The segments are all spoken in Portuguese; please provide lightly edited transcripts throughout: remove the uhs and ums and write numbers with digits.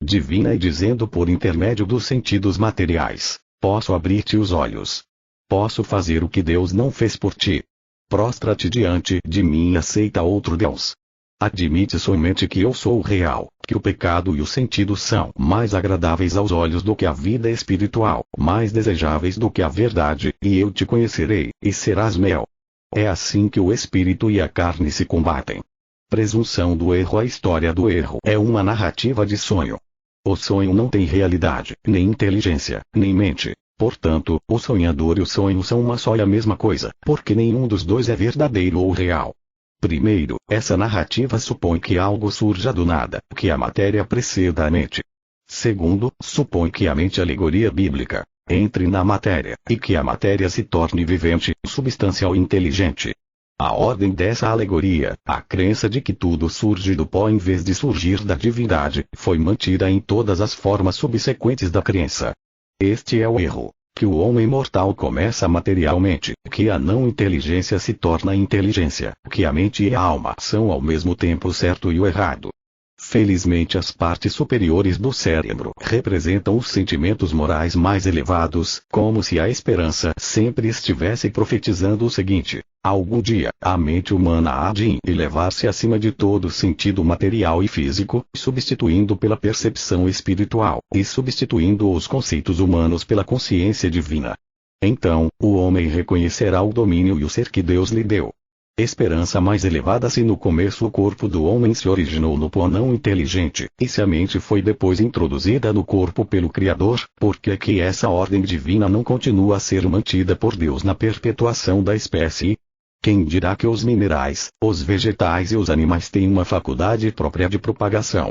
divina e dizendo por intermédio dos sentidos materiais: posso abrir-te os olhos. Posso fazer o que Deus não fez por ti. Prostra-te diante de mim e aceita outro Deus. Admite somente que eu sou o real, que o pecado e os sentidos são mais agradáveis aos olhos do que a vida espiritual, mais desejáveis do que a verdade, e eu te conhecerei, e serás meu. É assim que o espírito e a carne se combatem. Presunção do erro. A história do erro é uma narrativa de sonho. O sonho não tem realidade, nem inteligência, nem mente. Portanto, o sonhador e o sonho são uma só e a mesma coisa, porque nenhum dos dois é verdadeiro ou real. Primeiro, essa narrativa supõe que algo surja do nada, que a matéria preceda a mente. Segundo, supõe que a mente, alegoria bíblica, entre na matéria, e que a matéria se torne vivente, substancial e inteligente. A ordem dessa alegoria, a crença de que tudo surge do pó em vez de surgir da divindade, foi mantida em todas as formas subsequentes da crença. Este é o erro. Que o homem mortal começa materialmente, que a não inteligência se torna inteligência, que a mente e a alma são ao mesmo tempo o certo e o errado. Felizmente as partes superiores do cérebro representam os sentimentos morais mais elevados, como se a esperança sempre estivesse profetizando o seguinte: algum dia, a mente humana há de elevar-se acima de todo sentido material e físico, substituindo pela percepção espiritual, e substituindo os conceitos humanos pela consciência divina. Então, o homem reconhecerá o domínio e o ser que Deus lhe deu. Esperança mais elevada. Se no começo o corpo do homem se originou no pó não inteligente, e se a mente foi depois introduzida no corpo pelo Criador, por que que essa ordem divina não continua a ser mantida por Deus na perpetuação da espécie? Quem dirá que os minerais, os vegetais e os animais têm uma faculdade própria de propagação?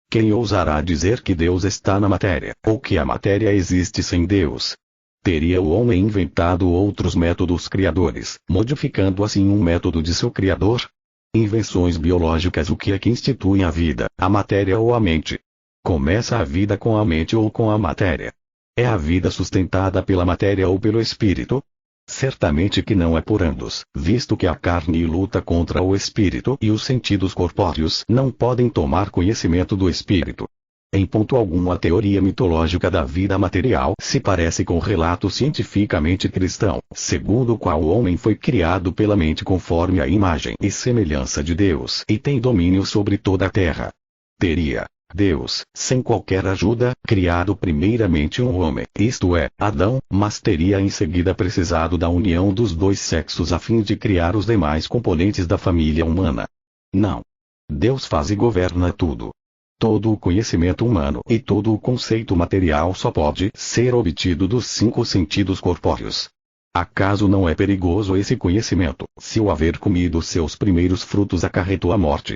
Quem ousará dizer que Deus está na matéria, ou que a matéria existe sem Deus? Teria o homem inventado outros métodos criadores, modificando assim um método de seu criador? Invenções biológicas. O que é que institui a vida, a matéria ou a mente? Começa a vida com a mente ou com a matéria? É a vida sustentada pela matéria ou pelo espírito? Certamente que não é por ambos, visto que a carne luta contra o espírito e os sentidos corpóreos não podem tomar conhecimento do espírito. Em ponto algum a teoria mitológica da vida material se parece com o relato cientificamente cristão, segundo o qual o homem foi criado pela mente conforme a imagem e semelhança de Deus e tem domínio sobre toda a terra. Teria Deus, sem qualquer ajuda, criado primeiramente um homem, isto é, Adão, mas teria em seguida precisado da união dos dois sexos a fim de criar os demais componentes da família humana. Não. Deus faz e governa tudo. Todo o conhecimento humano e todo o conceito material só pode ser obtido dos 5 sentidos corpóreos. Acaso não é perigoso esse conhecimento, se o haver comido seus primeiros frutos acarretou a morte?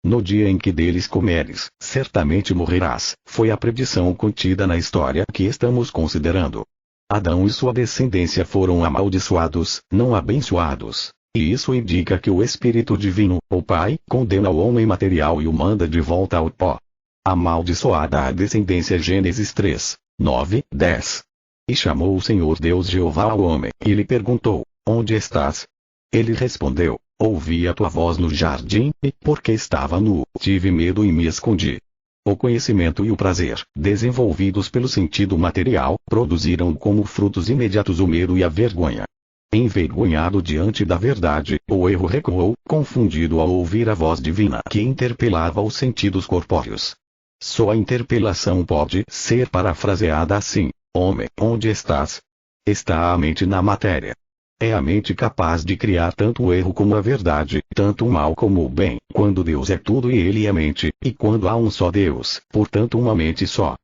No dia em que deles comeres, certamente morrerás, foi a predição contida na história que estamos considerando. Adão e sua descendência foram amaldiçoados, não abençoados. E isso indica que o Espírito Divino, o Pai, condena o homem material e o manda de volta ao pó. Amaldiçoada a descendência. Gênesis 3, 9, 10. E chamou o Senhor Deus Jeová ao homem, e lhe perguntou: onde estás? Ele respondeu: ouvi a tua voz no jardim, e, porque estava nu, tive medo e me escondi. O conhecimento e o prazer, desenvolvidos pelo sentido material, produziram como frutos imediatos o medo e a vergonha. Envergonhado diante da verdade, o erro recuou, confundido ao ouvir a voz divina que interpelava os sentidos corpóreos. Só a interpelação pode ser parafraseada assim: homem, onde estás? Está a mente na matéria. É a mente capaz de criar tanto o erro como a verdade, tanto o mal como o bem, quando Deus é tudo e ele é mente, e quando há um só Deus, portanto uma mente só.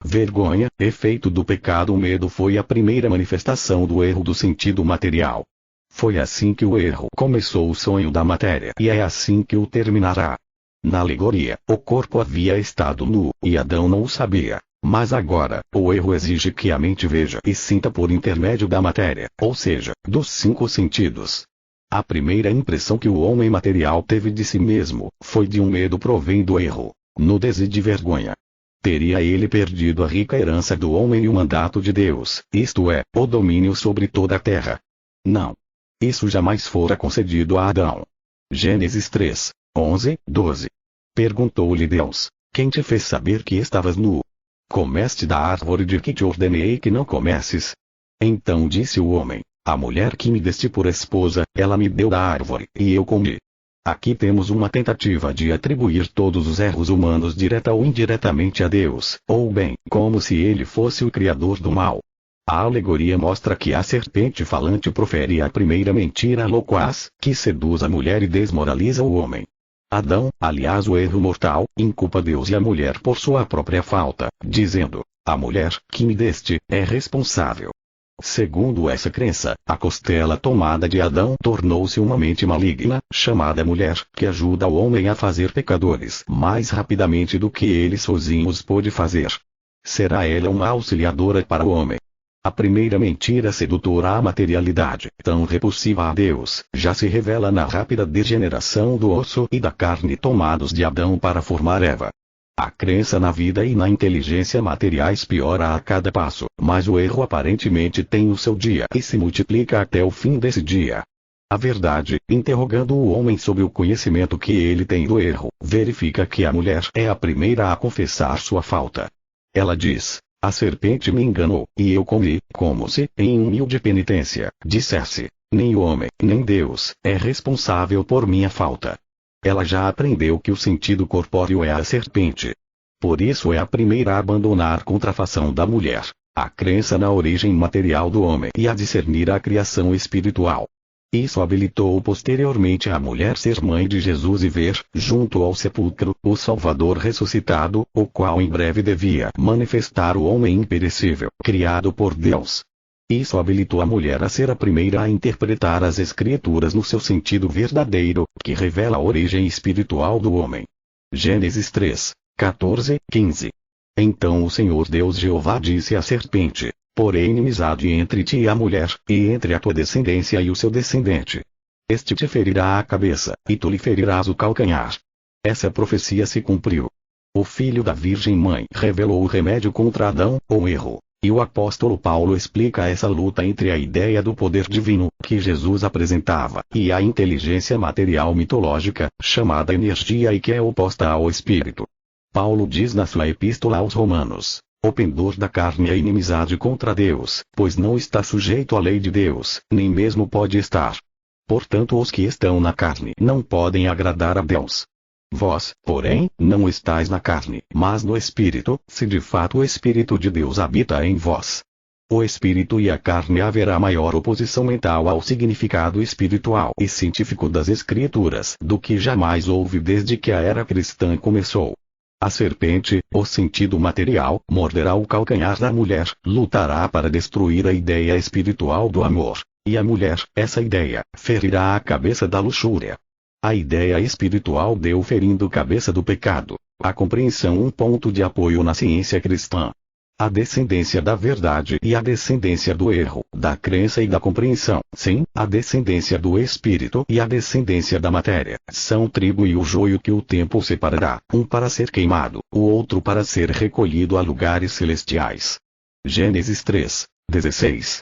Vergonha, efeito do pecado. O medo foi a primeira manifestação do erro do sentido material. Foi assim que o erro começou, o sonho da matéria, e é assim que o terminará. Na alegoria, o corpo havia estado nu, e Adão não o sabia. Mas agora, o erro exige que a mente veja e sinta por intermédio da matéria, ou seja, dos 5 sentidos. A primeira impressão que o homem material teve de si mesmo, foi de um medo provém do erro, nudez e de vergonha. Teria ele perdido a rica herança do homem e o mandato de Deus, isto é, o domínio sobre toda a terra? Não. Isso jamais fora concedido a Adão. Gênesis 3, 11, 12. Perguntou-lhe Deus: quem te fez saber que estavas nu? comeste da árvore de que te ordenei que não comesses? Então disse o homem: a mulher que me deste por esposa, ela me deu da árvore, e eu comi. Aqui temos uma tentativa de atribuir todos os erros humanos direta ou indiretamente a Deus, ou bem, como se ele fosse o criador do mal. A alegoria mostra que a serpente falante profere a primeira mentira loquaz, que seduz a mulher e desmoraliza o homem. Adão, aliás o erro mortal, inculpa Deus e a mulher por sua própria falta, dizendo: a mulher que me deste é responsável. Segundo essa crença, a costela tomada de Adão tornou-se uma mente maligna, chamada mulher, que ajuda o homem a fazer pecadores mais rapidamente do que ele sozinho os pôde fazer. Será ela uma auxiliadora para o homem. A primeira mentira sedutora à materialidade, tão repulsiva a Deus, já se revela na rápida degeneração do osso e da carne tomados de Adão para formar Eva. A crença na vida e na inteligência materiais piora a cada passo, mas o erro aparentemente tem o seu dia e se multiplica até o fim desse dia. A verdade, interrogando o homem sobre o conhecimento que ele tem do erro, verifica que a mulher é a primeira a confessar sua falta. Ela diz: a serpente me enganou, e eu comi, como se, em humilde penitência, dissesse: nem o homem, nem Deus, é responsável por minha falta. Ela já aprendeu que o sentido corpóreo é a serpente. Por isso é a primeira a abandonar a contrafação da mulher, a crença na origem material do homem e a discernir a criação espiritual. Isso habilitou posteriormente a mulher ser mãe de Jesus e ver, junto ao sepulcro, o Salvador ressuscitado, o qual em breve devia manifestar o homem imperecível, criado por Deus. Isso habilitou a mulher a ser a primeira a interpretar as Escrituras no seu sentido verdadeiro, que revela a origem espiritual do homem. Gênesis 3, 14, 15. Então o Senhor Deus Jeová disse à serpente: porém inimizade entre ti e a mulher, e entre a tua descendência e o seu descendente. Este te ferirá a cabeça, e tu lhe ferirás o calcanhar. Essa profecia se cumpriu. O filho da Virgem Mãe revelou o remédio contra Adão, ou erro. E o apóstolo Paulo explica essa luta entre a ideia do poder divino, que Jesus apresentava, e a inteligência material mitológica, chamada energia e que é oposta ao espírito. Paulo diz na sua epístola aos Romanos: o pendor da carne é inimizade contra Deus, pois não está sujeito à lei de Deus, nem mesmo pode estar. Portanto os que estão na carne não podem agradar a Deus. Vós, porém, não estáis na carne, mas no Espírito, se de fato o Espírito de Deus habita em vós. O Espírito e a carne haverá maior oposição mental ao significado espiritual e científico das Escrituras do que jamais houve desde que a era cristã começou. A serpente, o sentido material, morderá o calcanhar da mulher, lutará para destruir a ideia espiritual do amor, e a mulher, essa ideia, ferirá a cabeça da luxúria. A ideia espiritual deu ferindo cabeça do pecado. A compreensão um ponto de apoio na ciência cristã. A descendência da verdade e a descendência do erro, da crença e da compreensão, sim, a descendência do espírito e a descendência da matéria, são o trigo e o joio que o tempo separará, um para ser queimado, o outro para ser recolhido a lugares celestiais. Gênesis 3, 16.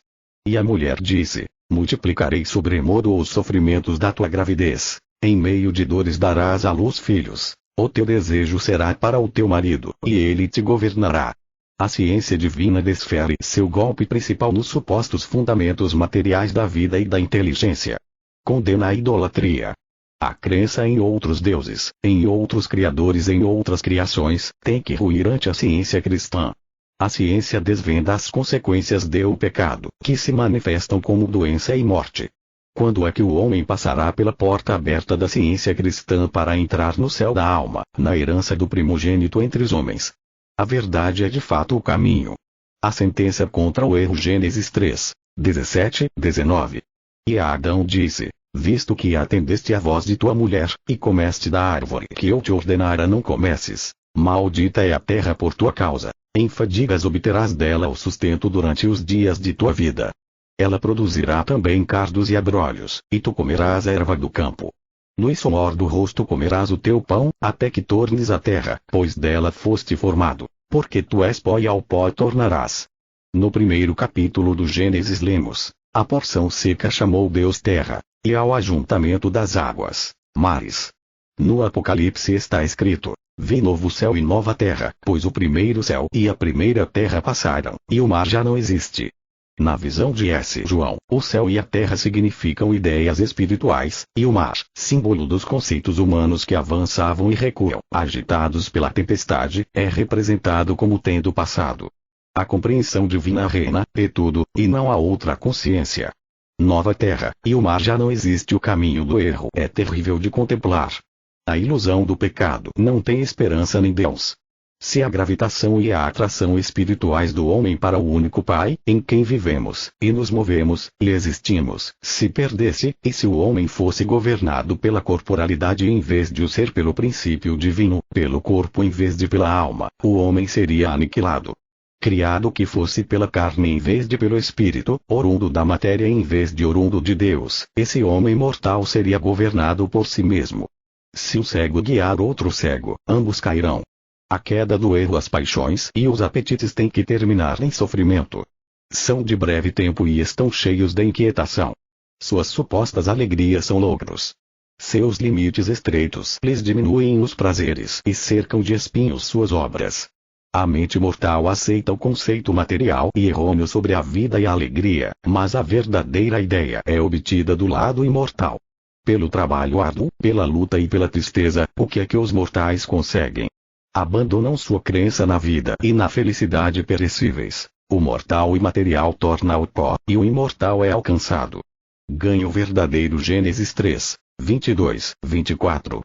E a mulher disse: multiplicarei sobremodo os sofrimentos da tua gravidez. Em meio de dores darás à luz filhos. O teu desejo será para o teu marido, e ele te governará. A ciência divina desfere seu golpe principal nos supostos fundamentos materiais da vida e da inteligência. Condena a idolatria. A crença em outros deuses, em outros criadores, em outras criações, tem que ruir ante a ciência cristã. A ciência desvenda as consequências do pecado, que se manifestam como doença e morte. Quando é que o homem passará pela porta aberta da ciência cristã para entrar no céu da alma, na herança do primogênito entre os homens? A verdade é de fato o caminho. A sentença contra o erro. Gênesis 3, 17, 19. E a Adão disse: visto que atendeste à voz de tua mulher, e comeste da árvore que eu te ordenara não comesses, maldita é a terra por tua causa, em fadigas obterás dela o sustento durante os dias de tua vida. Ela produzirá também cardos e abrolhos, e tu comerás a erva do campo. No suor do rosto comerás o teu pão, até que tornes a terra, pois dela foste formado, porque tu és pó e ao pó tornarás. No primeiro capítulo do Gênesis lemos: a porção seca chamou Deus terra, e ao ajuntamento das águas, mares. No Apocalipse está escrito: Vi novo céu e nova terra, pois o primeiro céu e a primeira terra passaram, e o mar já não existe. Na visão de S. João, o céu e a terra significam ideias espirituais, e o mar, símbolo dos conceitos humanos que avançavam e recuam, agitados pela tempestade, é representado como tendo passado. A compreensão divina reina, é tudo, e não há outra consciência. Nova terra, e o mar já não existe. O caminho do erro é terrível de contemplar. A ilusão do pecado não tem esperança nem Deus. Se a gravitação e a atração espirituais do homem para o único Pai, em quem vivemos, e nos movemos, e existimos, se perdesse, e se o homem fosse governado pela corporalidade em vez de o ser pelo princípio divino, pelo corpo em vez de pela alma, o homem seria aniquilado. Criado que fosse pela carne em vez de pelo espírito, oriundo da matéria em vez de oriundo de Deus, esse homem mortal seria governado por si mesmo. Se o cego guiar outro cego, ambos cairão. A queda do erro, as paixões e os apetites têm que terminar em sofrimento. São de breve tempo e estão cheios de inquietação. Suas supostas alegrias são logros. Seus limites estreitos lhes diminuem os prazeres e cercam de espinhos suas obras. A mente mortal aceita o conceito material e errôneo sobre a vida e a alegria, mas a verdadeira ideia é obtida do lado imortal. Pelo trabalho árduo, pela luta e pela tristeza, o que é que os mortais conseguem? Abandonam sua crença na vida e na felicidade perecíveis. O mortal e material torna o pó, e o imortal é alcançado. Ganha o verdadeiro. Gênesis 3, 22, 24.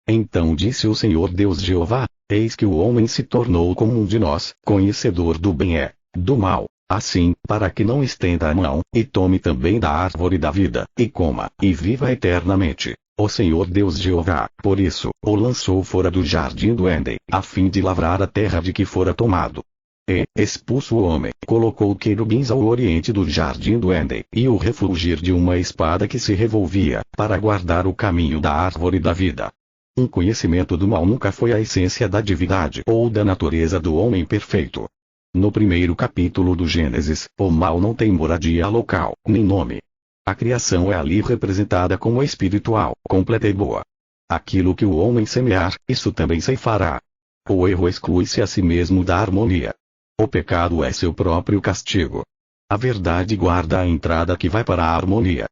Então disse o Senhor Deus Jeová: eis que o homem se tornou como um de nós, conhecedor do bem e do mal. Assim, para que não estenda a mão, e tome também da árvore da vida, e coma, e viva eternamente. O Senhor Deus Jeová, por isso, o lançou fora do jardim do Éden, a fim de lavrar a terra de que fora tomado. E, expulso o homem, colocou querubins ao oriente do jardim do Éden, e o refulgir de uma espada que se revolvia, para guardar o caminho da árvore da vida. Um conhecimento do mal nunca foi a essência da divindade ou da natureza do homem perfeito. No primeiro capítulo do Gênesis, o mal não tem moradia local, nem nome. A criação é ali representada como espiritual, completa e boa. Aquilo que o homem semear, isso também ceifará. O erro exclui-se a si mesmo da harmonia. O pecado é seu próprio castigo. A verdade guarda a entrada que vai para a harmonia.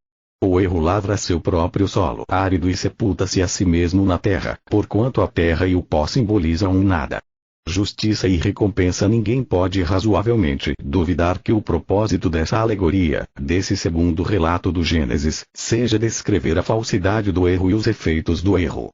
O erro lavra seu próprio solo árido e sepulta-se a si mesmo na terra, porquanto a terra e o pó simbolizam um nada. Justiça e recompensa. Ninguém pode razoavelmente duvidar que o propósito dessa alegoria, desse segundo relato do Gênesis, seja descrever a falsidade do erro e os efeitos do erro.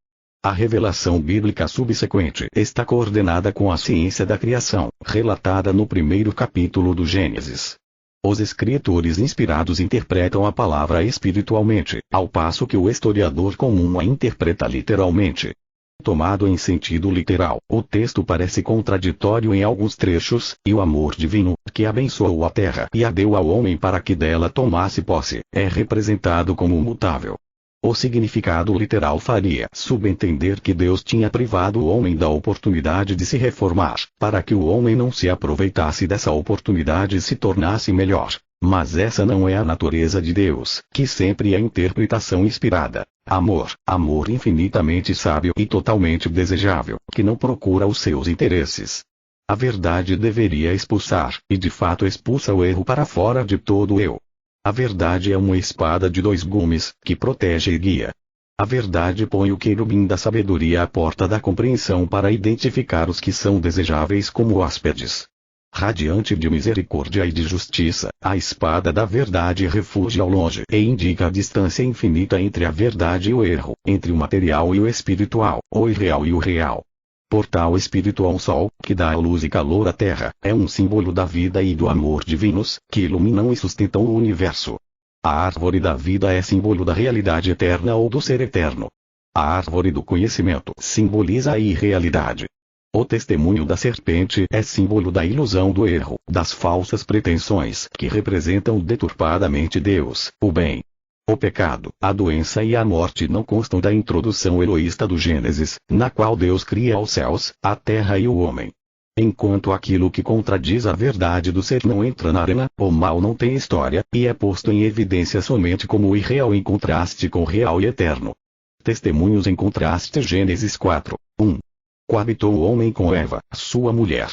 A revelação bíblica subsequente está coordenada com a ciência da criação, relatada no primeiro capítulo do Gênesis. Os escritores inspirados interpretam a palavra espiritualmente, ao passo que o historiador comum a interpreta literalmente. Tomado em sentido literal, o texto parece contraditório em alguns trechos, e o amor divino, que abençoou a terra e a deu ao homem para que dela tomasse posse, é representado como mutável. O significado literal faria subentender que Deus tinha privado o homem da oportunidade de se reformar, para que o homem não se aproveitasse dessa oportunidade e se tornasse melhor. Mas essa não é a natureza de Deus, que sempre é interpretação inspirada. Amor infinitamente sábio e totalmente desejável, que não procura os seus interesses. A verdade deveria expulsar, e de fato expulsa o erro para fora de todo o eu. A verdade é uma espada de dois gumes, que protege e guia. A verdade põe o querubim da sabedoria à porta da compreensão para identificar os que são desejáveis como hóspedes. Radiante de misericórdia e de justiça, a espada da verdade refugia ao longe e indica a distância infinita entre a verdade e o erro, entre o material e o espiritual, o irreal e o real. Portal espiritual. Sol, que dá a luz e calor à terra, é um símbolo da vida e do amor divinos, que iluminam e sustentam o universo. A árvore da vida é símbolo da realidade eterna ou do ser eterno. A árvore do conhecimento simboliza a irrealidade. O testemunho da serpente é símbolo da ilusão do erro, das falsas pretensões que representam deturpadamente Deus, o bem. O pecado, a doença e a morte não constam da introdução egoísta do Gênesis, na qual Deus cria os céus, a terra e o homem. Enquanto aquilo que contradiz a verdade do ser não entra na arena, o mal não tem história, e é posto em evidência somente como irreal em contraste com o real e eterno. Testemunhos em contraste. Gênesis 4, 1. Coabitou o homem com Eva, sua mulher.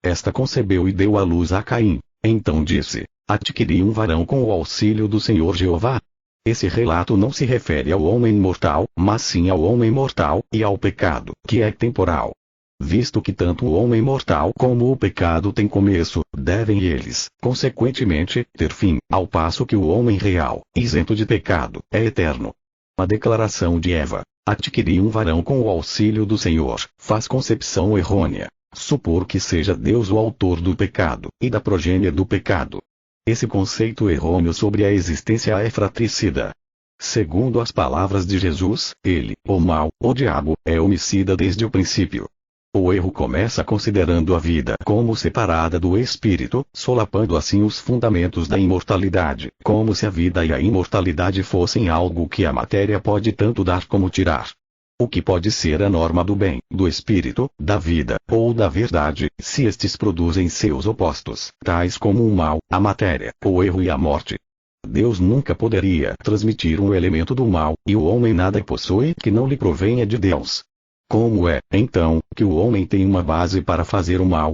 Esta concebeu e deu à luz a Caim. Então disse: adquiri um varão com o auxílio do Senhor Jeová. Esse relato não se refere ao homem mortal, mas sim ao homem mortal, e ao pecado, que é temporal. Visto que tanto o homem mortal como o pecado têm começo, devem eles, consequentemente, ter fim, ao passo que o homem real, isento de pecado, é eterno. A declaração de Eva, adquiri um varão com o auxílio do Senhor, faz concepção errônea. Supor que seja Deus o autor do pecado, e da progênie do pecado. Esse conceito errôneo sobre a existência é fratricida. Segundo as palavras de Jesus, ele, o mal, o diabo, é homicida desde o princípio. O erro começa considerando a vida como separada do espírito, solapando assim os fundamentos da imortalidade, como se a vida e a imortalidade fossem algo que a matéria pode tanto dar como tirar. O que pode ser a norma do bem, do espírito, da vida, ou da verdade, se estes produzem seus opostos, tais como o mal, a matéria, o erro e a morte. Deus nunca poderia transmitir um elemento do mal, e o homem nada possui que não lhe provenha de Deus. Como é, então, que o homem tem uma base para fazer o mal?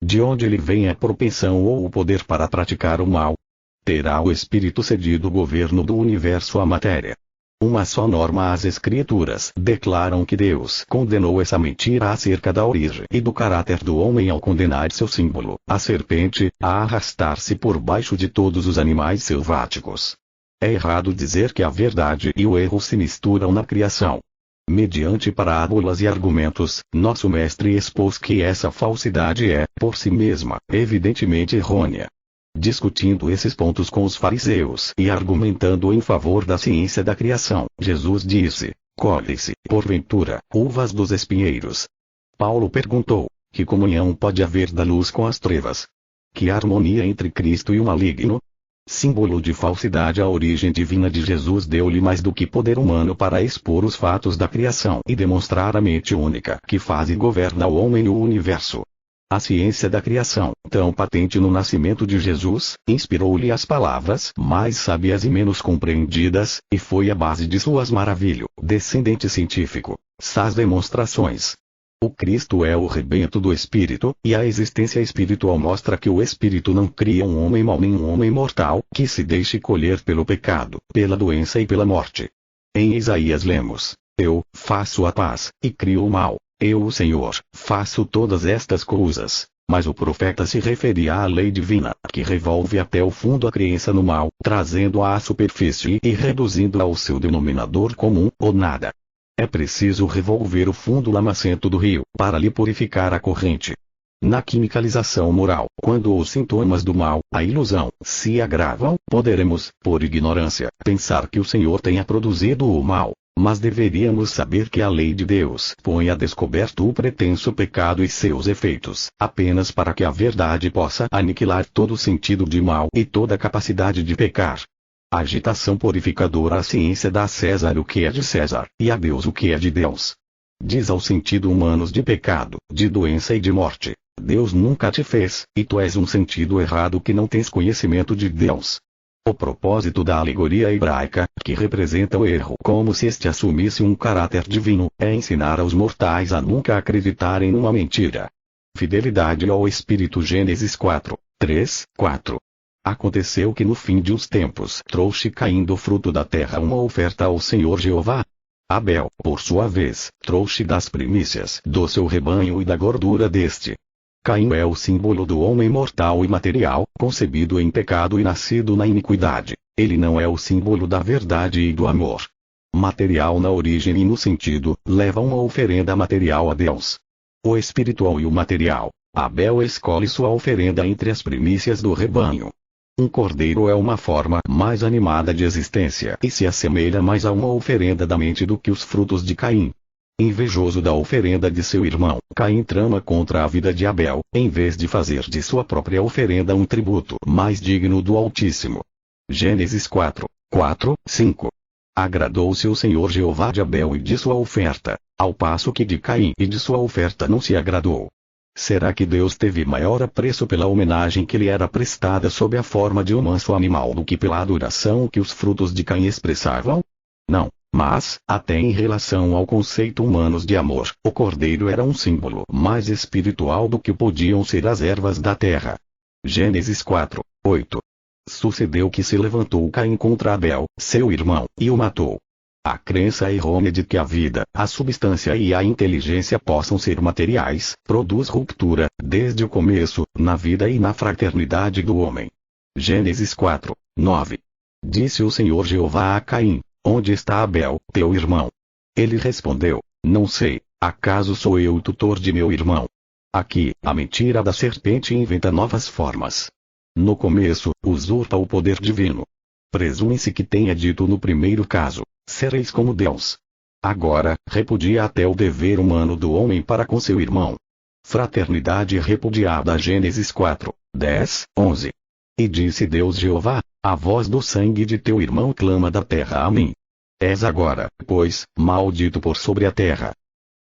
De onde lhe vem a propensão ou o poder para praticar o mal? Terá o espírito cedido o governo do universo à matéria? Uma só norma as Escrituras declaram que Deus condenou essa mentira acerca da origem e do caráter do homem ao condenar seu símbolo, a serpente, a arrastar-se por baixo de todos os animais selváticos. É errado dizer que a verdade e o erro se misturam na criação. Mediante parábolas e argumentos, nosso mestre expôs que essa falsidade é, por si mesma, evidentemente errônea. Discutindo esses pontos com os fariseus e argumentando em favor da ciência da criação, Jesus disse: colhe-se, porventura, uvas dos espinheiros. Paulo perguntou: que comunhão pode haver da luz com as trevas? Que harmonia entre Cristo e o maligno? Símbolo de falsidade, a origem divina de Jesus deu-lhe mais do que poder humano para expor os fatos da criação e demonstrar a mente única que faz e governa o homem e o universo. A ciência da criação, tão patente no nascimento de Jesus, inspirou-lhe as palavras mais sábias e menos compreendidas, e foi a base de suas maravilho, descendente científico, sás demonstrações. O Cristo é o rebento do Espírito, e a existência espiritual mostra que o Espírito não cria um homem mau nem um homem mortal, que se deixe colher pelo pecado, pela doença e pela morte. Em Isaías lemos: eu faço a paz, e crio o mal. Eu, o Senhor, faço todas estas coisas. Mas o profeta se referia à lei divina, que revolve até o fundo a crença no mal, trazendo-a à superfície e reduzindo-a ao seu denominador comum, ou nada. É preciso revolver o fundo lamacento do rio, para lhe purificar a corrente. Na quimicalização moral, quando os sintomas do mal, a ilusão, se agravam, poderemos, por ignorância, pensar que o Senhor tenha produzido o mal. Mas deveríamos saber que a lei de Deus põe a descoberto o pretenso pecado e seus efeitos, apenas para que a verdade possa aniquilar todo o sentido de mal e toda capacidade de pecar. A agitação purificadora, a ciência dá a César o que é de César, e a Deus o que é de Deus. Diz ao sentido humanos de pecado, de doença e de morte: Deus nunca te fez, e tu és um sentido errado que não tens conhecimento de Deus. O propósito da alegoria hebraica, que representa o erro como se este assumisse um caráter divino, é ensinar aos mortais a nunca acreditarem numa mentira. Fidelidade ao Espírito. Gênesis 4, 3, 4. Aconteceu que no fim de os tempos trouxe Caim do fruto da terra uma oferta ao Senhor Jeová. Abel, por sua vez, trouxe das primícias do seu rebanho e da gordura deste. Caim é o símbolo do homem mortal e material, concebido em pecado e nascido na iniquidade. Ele não é o símbolo da verdade e do amor. Material na origem e no sentido, leva uma oferenda material a Deus. O espiritual e o material. Abel escolhe sua oferenda entre as primícias do rebanho. Um cordeiro é uma forma mais animada de existência e se assemelha mais a uma oferenda da mente do que os frutos de Caim. Invejoso da oferenda de seu irmão, Caim trama contra a vida de Abel, em vez de fazer de sua própria oferenda um tributo mais digno do Altíssimo. Gênesis 4, 4, 5. Agradou-se o Senhor Jeová de Abel e de sua oferta, ao passo que de Caim e de sua oferta não se agradou. Será que Deus teve maior apreço pela homenagem que lhe era prestada sob a forma de um manso animal do que pela adoração que os frutos de Caim expressavam? Não. Mas, até em relação ao conceito humano de amor, o cordeiro era um símbolo mais espiritual do que podiam ser as ervas da terra. Gênesis 4, 8. Sucedeu que se levantou Caim contra Abel, seu irmão, e o matou. A crença errônea de que a vida, a substância e a inteligência possam ser materiais, produz ruptura, desde o começo, na vida e na fraternidade do homem. Gênesis 4, 9. Disse o Senhor Jeová a Caim: Onde está Abel, teu irmão? Ele respondeu: Não sei, acaso sou eu o tutor de meu irmão? Aqui, a mentira da serpente inventa novas formas. No começo, usurpa o poder divino. Presume-se que tenha dito no primeiro caso: sereis como Deus. Agora, repudia até o dever humano do homem para com seu irmão. Fraternidade repudiada. Gênesis 4, 10, 11. E disse Deus Jeová: a voz do sangue de teu irmão clama da terra a mim. És agora, pois, maldito por sobre a terra.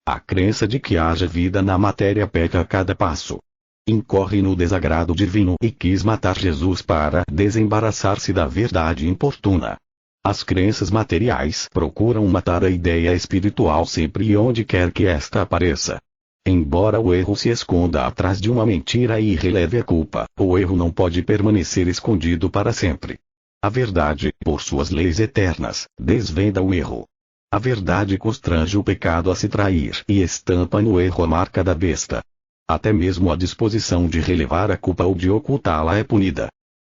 A crença de que haja vida na matéria peca a cada passo. Incorre no desagrado divino e quis matar Jesus para desembaraçar-se da verdade importuna. As crenças materiais procuram matar a ideia espiritual sempre e onde quer que esta apareça. Embora o erro se esconda atrás de uma mentira e releve a culpa, o erro não pode permanecer escondido para sempre. A verdade, por suas leis eternas, desvenda o erro. A verdade constrange o pecado a se trair e estampa no erro a marca da besta. Até mesmo a disposição de relevar a culpa ou de ocultá-la é punida.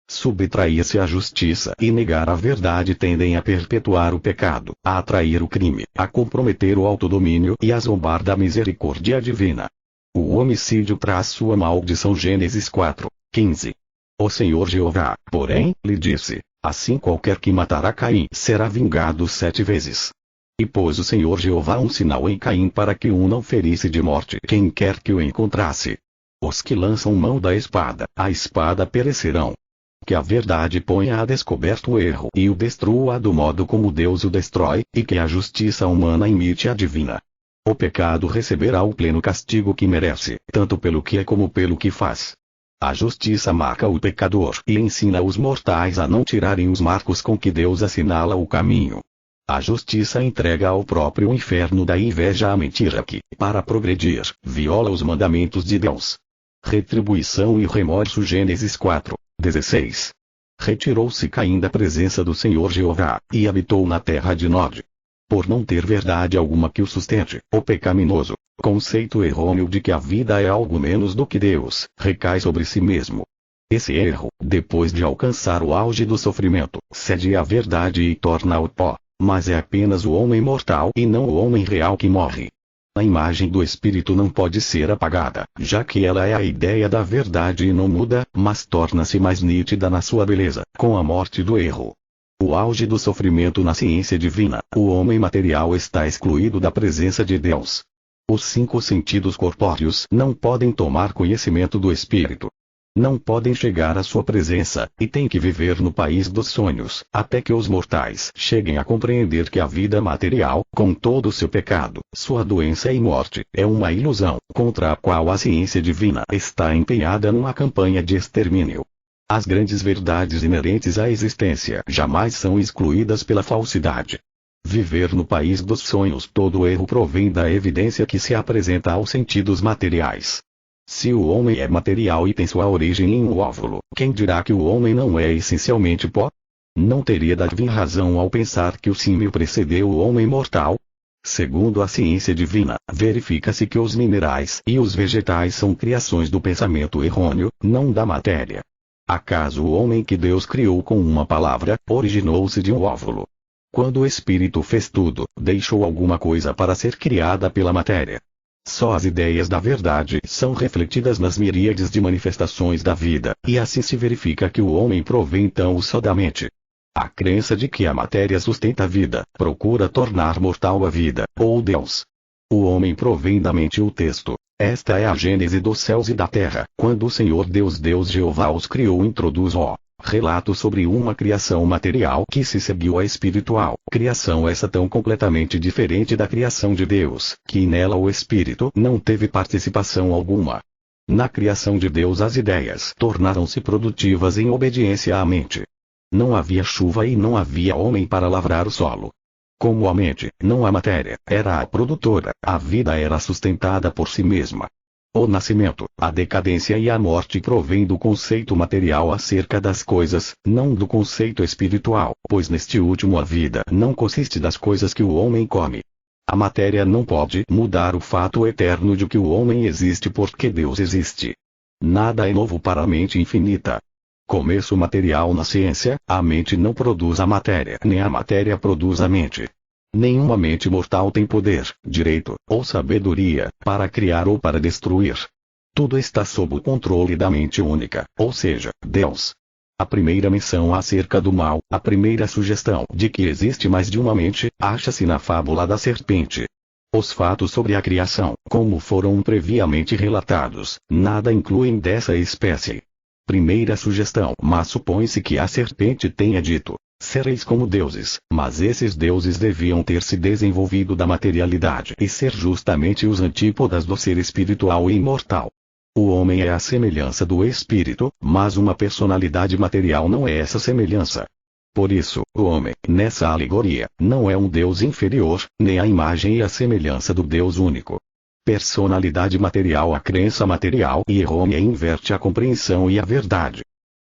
Subtrair-se à justiça e negar a verdade tendem a perpetuar o pecado, a atrair o crime, a comprometer o autodomínio e a zombar da misericórdia divina. O homicídio traz sua maldição. Gênesis 4, 15. O Senhor Jeová, porém, lhe disse: assim qualquer que matará Caim será vingado 7 vezes. E pôs o Senhor Jeová um sinal em Caim para que não ferisse de morte quem quer que o encontrasse. Os que lançam mão da espada, a espada perecerão. Que a verdade ponha a descoberto o erro e o destrua do modo como Deus o destrói, e que a justiça humana imite a divina. O pecado receberá o pleno castigo que merece, tanto pelo que é como pelo que faz. A justiça marca o pecador e ensina os mortais a não tirarem os marcos com que Deus assinala o caminho. A justiça entrega ao próprio inferno da inveja a mentira que, para progredir, viola os mandamentos de Deus. Retribuição e remorso. Gênesis 4, 16. Retirou-se Caim da presença do Senhor Jeová, e habitou na terra de Nod. Por não ter verdade alguma que o sustente, o pecaminoso conceito errôneo de que a vida é algo menos do que Deus, recai sobre si mesmo. Esse erro, depois de alcançar o auge do sofrimento, cede à verdade e torna-o pó. Mas é apenas o homem mortal e não o homem real que morre. A imagem do espírito não pode ser apagada, já que ela é a ideia da verdade e não muda, mas torna-se mais nítida na sua beleza, com a morte do erro. O auge do sofrimento na ciência divina, o homem material está excluído da presença de Deus. Os 5 sentidos corpóreos não podem tomar conhecimento do espírito. Não podem chegar à sua presença, e têm que viver no país dos sonhos, até que os mortais cheguem a compreender que a vida material, com todo o seu pecado, sua doença e morte, é uma ilusão, contra a qual a ciência divina está empenhada numa campanha de extermínio. As grandes verdades inerentes à existência jamais são excluídas pela falsidade. Viver no país dos sonhos. Todo erro provém da evidência que se apresenta aos sentidos materiais. Se o homem é material e tem sua origem em um óvulo, quem dirá que o homem não é essencialmente pó? Não teria Darwin razão ao pensar que o símio precedeu o homem mortal? Segundo a ciência divina, verifica-se que os minerais e os vegetais são criações do pensamento errôneo, não da matéria. Acaso o homem que Deus criou com uma palavra, originou-se de um óvulo? Quando o Espírito fez tudo, deixou alguma coisa para ser criada pela matéria. Só as ideias da verdade são refletidas nas miríades de manifestações da vida, e assim se verifica que o homem provém então só da mente. A crença de que a matéria sustenta a vida, procura tornar mortal a vida, ou Deus. O homem provém da mente. O texto: esta é a gênese dos céus e da terra, quando o Senhor Deus Jeová os criou, introduz o relato sobre uma criação material que se seguiu à espiritual. Criação essa tão completamente diferente da criação de Deus, que nela o espírito não teve participação alguma. Na criação de Deus as ideias tornaram-se produtivas em obediência à mente. Não havia chuva e não havia homem para lavrar o solo. Como a mente, não a matéria, era a produtora, a vida era sustentada por si mesma. O nascimento, a decadência e a morte provêm do conceito material acerca das coisas, não do conceito espiritual, pois neste último a vida não consiste das coisas que o homem come. A matéria não pode mudar o fato eterno de que o homem existe porque Deus existe. Nada é novo para a mente infinita. Começo material na ciência, a mente não produz a matéria, nem a matéria produz a mente. Nenhuma mente mortal tem poder, direito, ou sabedoria, para criar ou para destruir. Tudo está sob o controle da mente única, ou seja, Deus. A primeira menção acerca do mal, a primeira sugestão de que existe mais de uma mente, acha-se na fábula da serpente. Os fatos sobre a criação, como foram previamente relatados, nada incluem dessa espécie. Primeira sugestão, mas supõe-se que a serpente tenha dito: sereis como deuses, mas esses deuses deviam ter se desenvolvido da materialidade e ser justamente os antípodas do ser espiritual e imortal. O homem é a semelhança do espírito, mas uma personalidade material não é essa semelhança. Por isso, o homem, nessa alegoria, não é um Deus inferior, nem a imagem e a semelhança do Deus único. Personalidade material, a crença material e errônea inverte a compreensão e a verdade.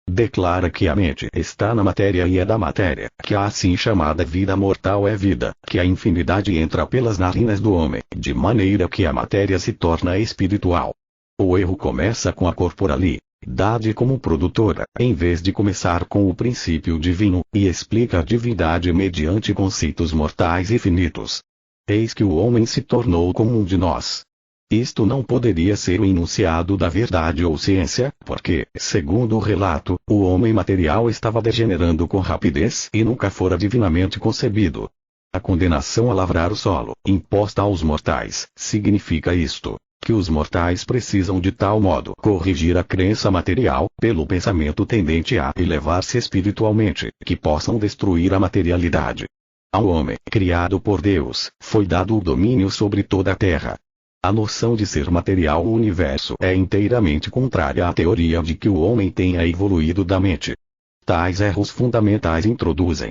Declara que a mente está na matéria e é da matéria, que a assim chamada vida mortal é vida, que a infinidade entra pelas narinas do homem, de maneira que a matéria se torna espiritual. O erro começa com a corporalidade como produtora, em vez de começar com o princípio divino, e explica a divindade mediante conceitos mortais e finitos. Eis que o homem se tornou como um de nós. Isto não poderia ser o enunciado da verdade ou ciência, porque, segundo o relato, o homem material estava degenerando com rapidez e nunca fora divinamente concebido. A condenação a lavrar o solo, imposta aos mortais, significa isto: que os mortais precisam de tal modo corrigir a crença material, pelo pensamento tendente a elevar-se espiritualmente, que possam destruir a materialidade. Ao homem, criado por Deus, foi dado o domínio sobre toda a terra. A noção de ser material o universo é inteiramente contrária à teoria de que o homem tenha evoluído da mente. Tais erros fundamentais introduzem